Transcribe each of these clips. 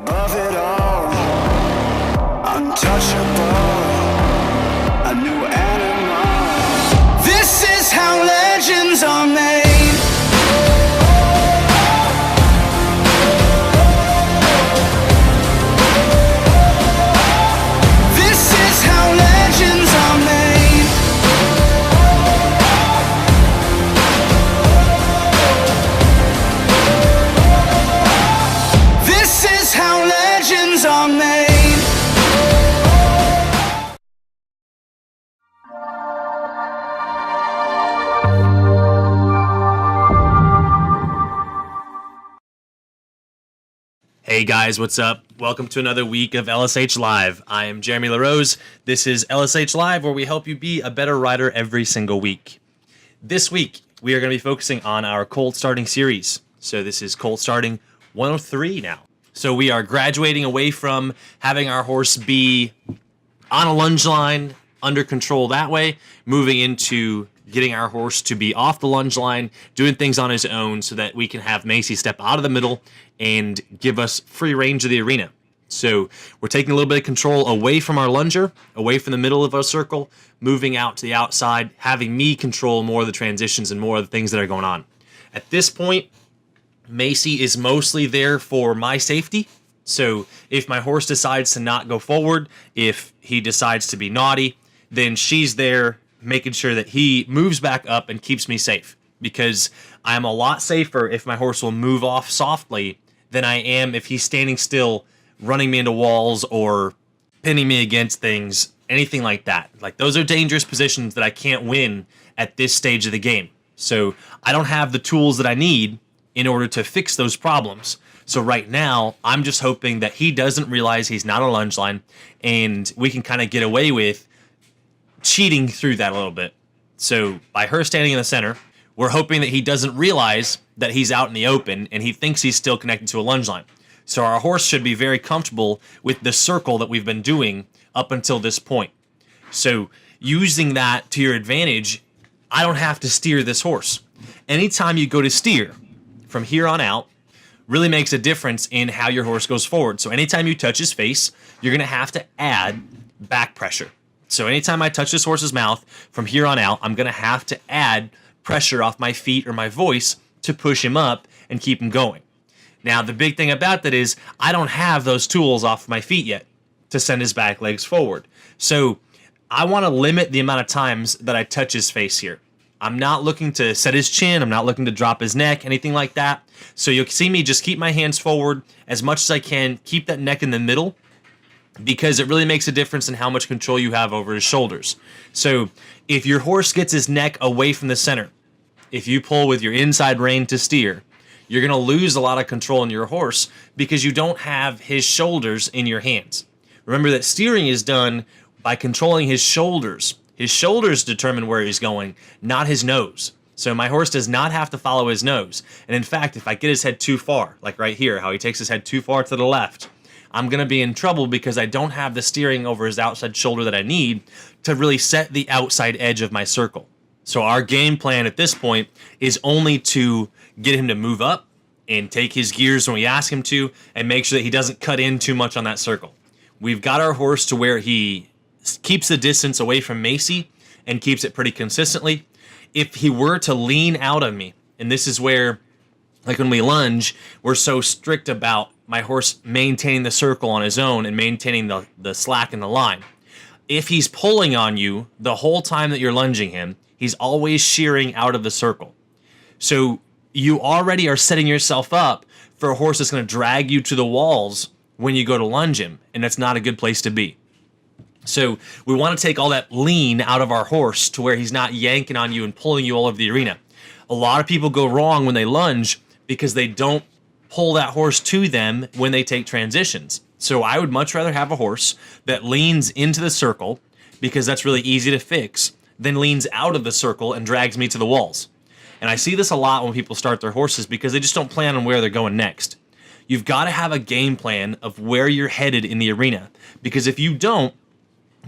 of it all, untouchable, a new animal. This is how legends are made. This is how legends are made. This is how legends are made. Hey guys, what's up? Welcome to another week of LSH Live. I am Jeremy LaRose. This is LSH Live, where we help you be a better rider every single week. This week, we are going to be focusing on our Colt Starting series. So this is Colt Starting 103 now. So we are graduating away from having our horse be on a lunge line, under control that way, moving into getting our horse to be off the lunge line, doing things on his own so that we can have Macy step out of the middle and give us free range of the arena. So we're taking a little bit of control away from our lunger, away from the middle of our circle, moving out to the outside, having me control more of the transitions and more of the things that are going on. At this point, Macy is mostly there for my safety. So if my horse decides to not go forward, if he decides to be naughty, then she's there making sure that he moves back up and keeps me safe. Because I'm a lot safer if my horse will move off softly than I am if he's standing still, running me into walls or pinning me against things, anything like that. Like, those are dangerous positions that I can't win at this stage of the game. So I don't have the tools that I need in order to fix those problems. So right now, I'm just hoping that he doesn't realize he's not on a lunge line and we can kind of get away with cheating through that a little bit. So by her standing in the center, we're hoping that he doesn't realize that he's out in the open and he thinks he's still connected to a lunge line. So our horse should be very comfortable with the circle that we've been doing up until this point. So using that to your advantage, I don't have to steer this horse. Anytime you go to steer from here on out, really makes a difference in how your horse goes forward. So anytime you touch his face, you're going to have to add back pressure. So anytime I touch this horse's mouth from here on out, I'm going to have to add pressure off my feet or my voice to push him up and keep him going. Now, the big thing about that is I don't have those tools off my feet yet to send his back legs forward. So I want to limit the amount of times that I touch his face here. I'm not looking to set his chin. I'm not looking to drop his neck, anything like that. So you'll see me just keep my hands forward as much as I can, keep that neck in the middle, because it really makes a difference in how much control you have over his shoulders. So if your horse gets his neck away from the center, if you pull with your inside rein to steer, you're going to lose a lot of control in your horse because you don't have his shoulders in your hands. Remember that steering is done by controlling his shoulders. His shoulders determine where he's going, not his nose. So my horse does not have to follow his nose. And in fact, if I get his head too far, like right here, how he takes his head too far to the left, I'm going to be in trouble because I don't have the steering over his outside shoulder that I need to really set the outside edge of my circle. So our game plan at this point is only to get him to move up and take his gears when we ask him to and make sure that he doesn't cut in too much on that circle. We've got our horse to where he keeps the distance away from Macy and keeps it pretty consistently. If he were to lean out of me, and this is where, like when we lunge, we're so strict about my horse maintaining the circle on his own and maintaining the slack in the line. If he's pulling on you the whole time that you're lunging him, he's always shearing out of the circle. So you already are setting yourself up for a horse that's going to drag you to the walls when you go to lunge him, and that's not a good place to be. So we want to take all that lean out of our horse to where he's not yanking on you and pulling you all over the arena. A lot of people go wrong when they lunge because they don't pull that horse to them when they take transitions. So I would much rather have a horse that leans into the circle, because that's really easy to fix, than leans out of the circle and drags me to the walls. And I see this a lot when people start their horses because they just don't plan on where they're going next. You've got to have a game plan of where you're headed in the arena, because if you don't,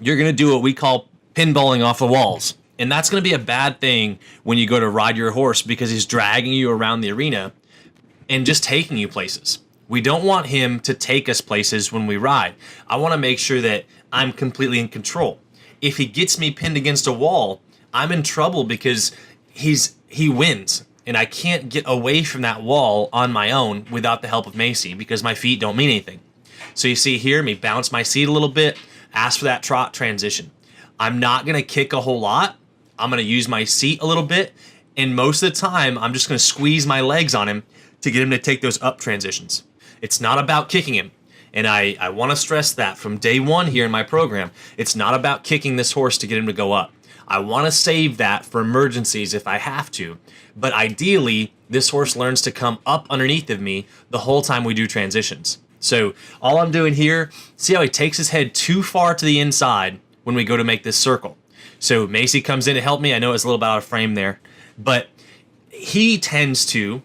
you're going to do what we call pinballing off the walls. And that's going to be a bad thing when you go to ride your horse, because he's dragging you around the arena and just taking you places. We don't want him to take us places when we ride. I want to make sure that I'm completely in control. If he gets me pinned against a wall, I'm in trouble because he wins, and I can't get away from that wall on my own without the help of Macy because my feet don't mean anything. So you see here, me bounce my seat a little bit, ask for that trot transition. I'm not going to kick a whole lot. I'm going to use my seat a little bit, and most of the time, I'm just going to squeeze my legs on him to get him to take those up transitions. It's not about kicking him. And I want to stress that from day one here in my program. It's not about kicking this horse to get him to go up. I want to save that for emergencies if I have to. But ideally, this horse learns to come up underneath of me the whole time we do transitions. So all I'm doing here, see how he takes his head too far to the inside when we go to make this circle. So Macy comes in to help me. I know it's a little bit out of frame there. But he tends to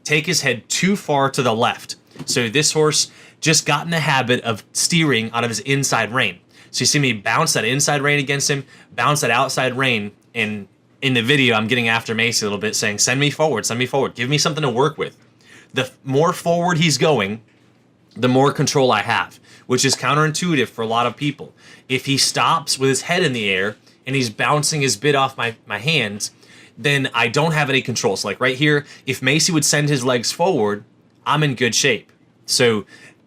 take his head too far to the left. So this horse just got in the habit of steering out of his inside rein. So you see me bounce that inside rein against him, bounce that outside rein, and in the video I'm getting after Macy a little bit saying, send me forward, give me something to work with. The more forward he's going, the more control I have, which is counterintuitive for a lot of people. If he stops with his head in the air and he's bouncing his bit off my hands, then I don't have any control. So like right here, if Macy would send his legs forward, I'm in good shape. So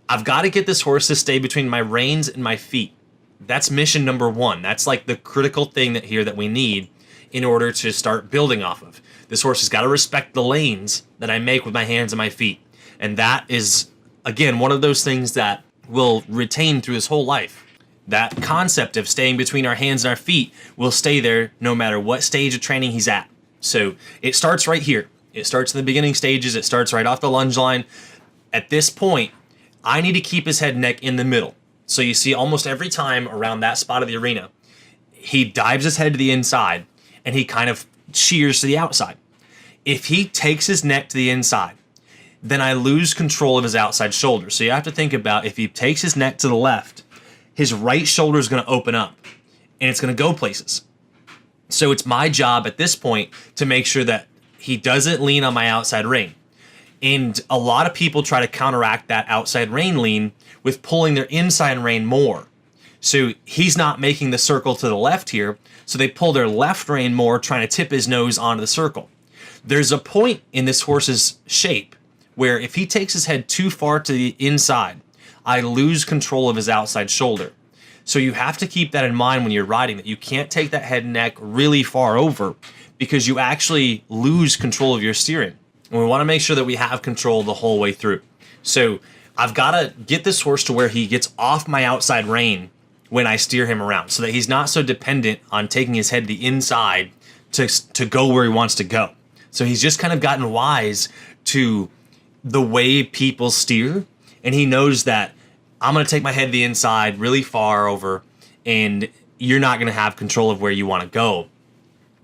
I've got to get this horse to stay between my reins and my feet. That's mission number one. That's like the critical thing that we need in order to start building off of. This horse has got to respect the lanes that I make with my hands and my feet. And that is, again, one of those things that will retain through his whole life. That concept of staying between our hands and our feet will stay there no matter what stage of training he's at. So it starts right here. It starts in the beginning stages. It starts right off the lunge line. At this point, I need to keep his head and neck in the middle. So you see almost every time around that spot of the arena, he dives his head to the inside and he kind of shears to the outside. If he takes his neck to the inside, then I lose control of his outside shoulder. So you have to think about if he takes his neck to the left, his right shoulder is going to open up and it's going to go places. So it's my job at this point to make sure that he doesn't lean on my outside rein. And a lot of people try to counteract that outside rein lean with pulling their inside rein more. So he's not making the circle to the left here, so they pull their left rein more, trying to tip his nose onto the circle. There's a point in this horse's shape where if he takes his head too far to the inside, I lose control of his outside shoulder. So you have to keep that in mind when you're riding, that you can't take that head and neck really far over because you actually lose control of your steering. And we want to make sure that we have control the whole way through. So I've got to get this horse to where he gets off my outside rein when I steer him around so that he's not so dependent on taking his head to the inside to go where he wants to go. So he's just kind of gotten wise to the way people steer, and he knows that I'm going to take my head to the inside really far over, and you're not going to have control of where you want to go.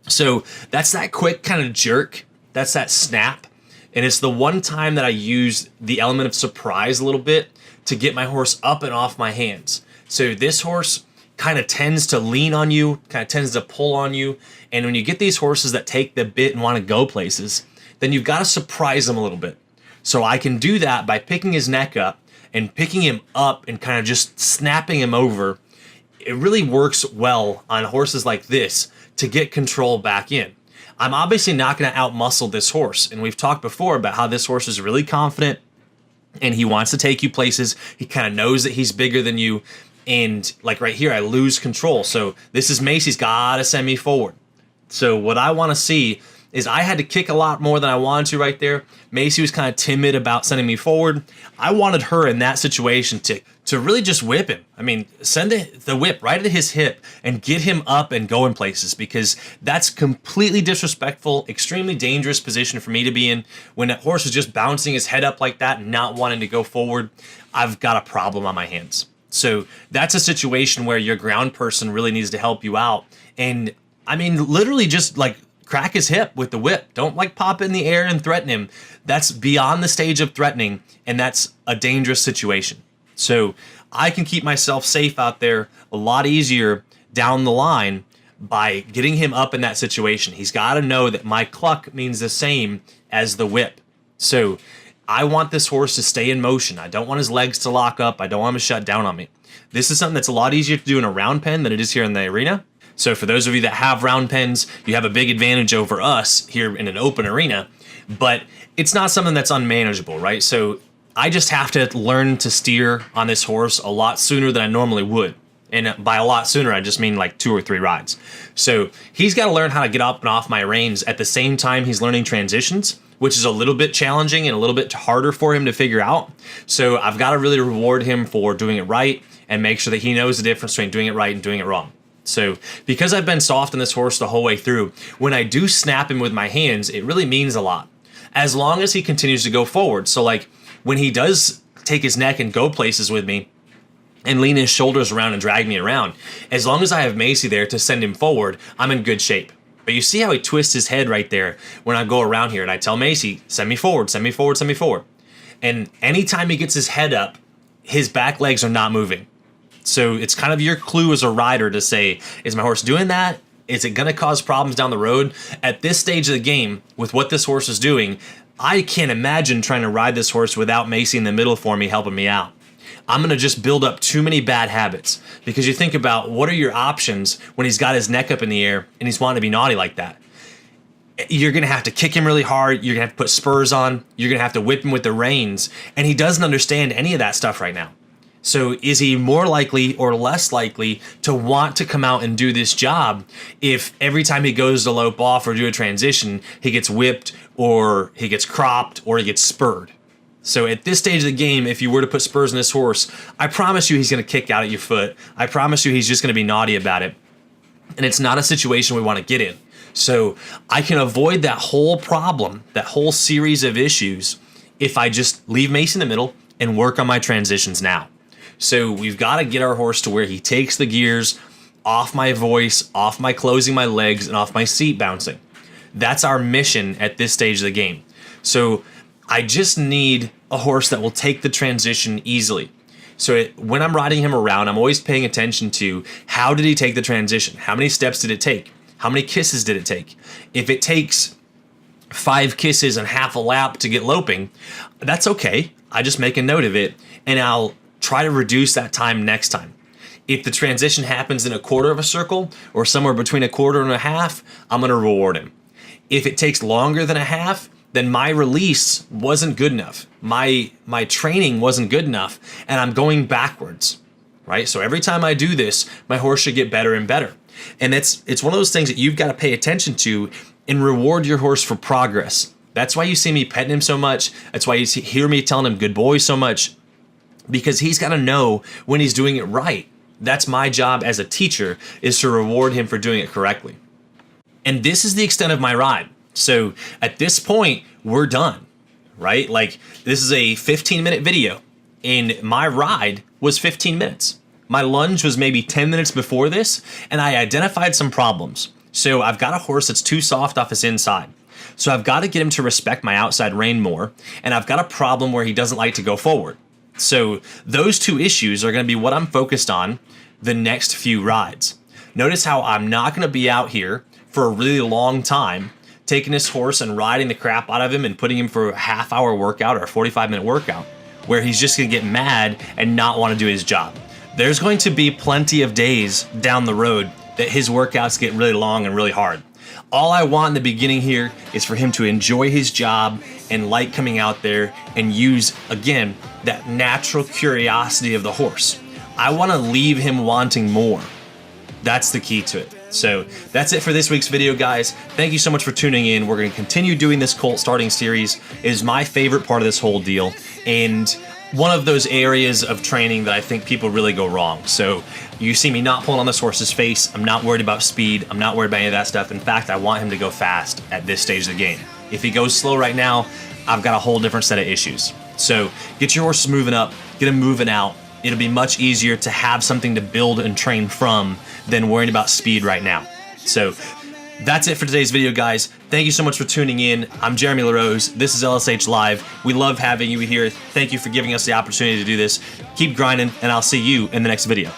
So that's that quick kind of jerk. That's that snap. And it's the one time that I use the element of surprise a little bit to get my horse up and off my hands. So this horse kind of tends to lean on you, kind of tends to pull on you. And when you get these horses that take the bit and want to go places, then you've got to surprise them a little bit. So I can do that by picking his neck up and picking him up and kind of just snapping him over. It really works well on horses like this to get control back in. I'm obviously not going to outmuscle this horse. And we've talked before about how this horse is really confident and he wants to take you places. He kind of knows that he's bigger than you. And like right here, I lose control. So this is Macy's got to send me forward. So what I want to see is I had to kick a lot more than I wanted to right there. Macy was kind of timid about sending me forward. I wanted her in that situation to really just whip him. I mean, send the whip right at his hip and get him up and going places, because that's completely disrespectful, extremely dangerous position for me to be in. When a horse is just bouncing his head up like that and not wanting to go forward, I've got a problem on my hands. So that's a situation where your ground person really needs to help you out. And I mean, literally just like crack his hip with the whip. Don't like pop it in the air and threaten him. That's beyond the stage of threatening, and that's a dangerous situation. So I can keep myself safe out there a lot easier down the line by getting him up in that situation. He's got to know that my cluck means the same as the whip. So I want this horse to stay in motion. I don't want his legs to lock up. I don't want him to shut down on me. This is something that's a lot easier to do in a round pen than it is here in the arena. So for those of you that have round pens, you have a big advantage over us here in an open arena, but it's not something that's unmanageable, right? So I just have to learn to steer on this horse a lot sooner than I normally would. And by a lot sooner, I just mean like 2 or 3 rides. So he's got to learn how to get up and off my reins at the same time he's learning transitions, which is a little bit challenging and a little bit harder for him to figure out. So I've got to really reward him for doing it right and make sure that he knows the difference between doing it right and doing it wrong. So because I've been soft on this horse the whole way through, when I do snap him with my hands, it really means a lot. As long as he continues to go forward. So like when he does take his neck and go places with me, and lean his shoulders around and drag me around, as long as I have Macy there to send him forward, I'm in good shape. But you see how he twists his head right there when I go around here and I tell Macy, send me forward, send me forward, send me forward. And anytime he gets his head up, his back legs are not moving. So it's kind of your clue as a rider to say, is my horse doing that? Is it going to cause problems down the road? At this stage of the game, with what this horse is doing, I can't imagine trying to ride this horse without Macy in the middle for me, helping me out. I'm going to just build up too many bad habits, because you think about what are your options when he's got his neck up in the air and he's wanting to be naughty like that. You're going to have to kick him really hard. You're going to have to put spurs on. You're going to have to whip him with the reins. And he doesn't understand any of that stuff right now. So is he more likely or less likely to want to come out and do this job if every time he goes to lope off or do a transition, he gets whipped or he gets cropped or he gets spurred? So at this stage of the game, if you were to put spurs on this horse, I promise you he's going to kick out at your foot. I promise you he's just going to be naughty about it. And it's not a situation we want to get in. So I can avoid that whole problem, that whole series of issues, if I just leave Mace in the middle and work on my transitions now. So we've got to get our horse to where he takes the gears off my voice, off my closing my legs, and off my seat bouncing. That's our mission at this stage of the game. So I just need a horse that will take the transition easily. So when I'm riding him around, I'm always paying attention to how did he take the transition? How many steps did it take? How many kisses did it take? If it takes 5 kisses and half a lap to get loping, that's okay. I just make a note of it and I'll try to reduce that time next time. If the transition happens in a quarter of a circle or somewhere between a quarter and a half, I'm going to reward him. If it takes longer than a half, then my release wasn't good enough. My training wasn't good enough, and I'm going backwards, right? So every time I do this, my horse should get better and better. And it's one of those things that you've got to pay attention to and reward your horse for progress. That's why you see me petting him so much. That's why you hear me telling him good boy so much, because he's got to know when he's doing it right. That's my job as a teacher, is to reward him for doing it correctly. And this is the extent of my ride. So at this point, we're done, right? Like this is a 15-minute video and my ride was 15 minutes. My lunge was maybe 10 minutes before this and I identified some problems. So I've got a horse that's too soft off his inside. So I've got to get him to respect my outside rein more, and I've got a problem where he doesn't like to go forward. So those 2 issues are going to be what I'm focused on the next few rides. Notice how I'm not going to be out here for a really long time taking this horse and riding the crap out of him and putting him for a half-hour workout or a 45-minute workout where he's just going to get mad and not want to do his job. There's going to be plenty of days down the road that his workouts get really long and really hard. All I want in the beginning here is for him to enjoy his job and like coming out there and use, again, that natural curiosity of the horse. I want to leave him wanting more. That's the key to it. So that's it for this week's video, guys. Thank you so much for tuning in. We're going to continue doing this Colt Starting series. It is my favorite part of this whole deal, and one of those areas of training that I think people really go wrong. So you see me not pulling on this horse's face. I'm not worried about speed. I'm not worried about any of that stuff. In fact, I want him to go fast at this stage of the game. If he goes slow right now, I've got a whole different set of issues. So get your horses moving up, get them moving out. It'll be much easier to have something to build and train from than worrying about speed right now. So that's it for today's video, guys. Thank you so much for tuning in. I'm Jeremy LaRose. This is LSH Live. We love having you here. Thank you for giving us the opportunity to do this. Keep grinding, and I'll see you in the next video.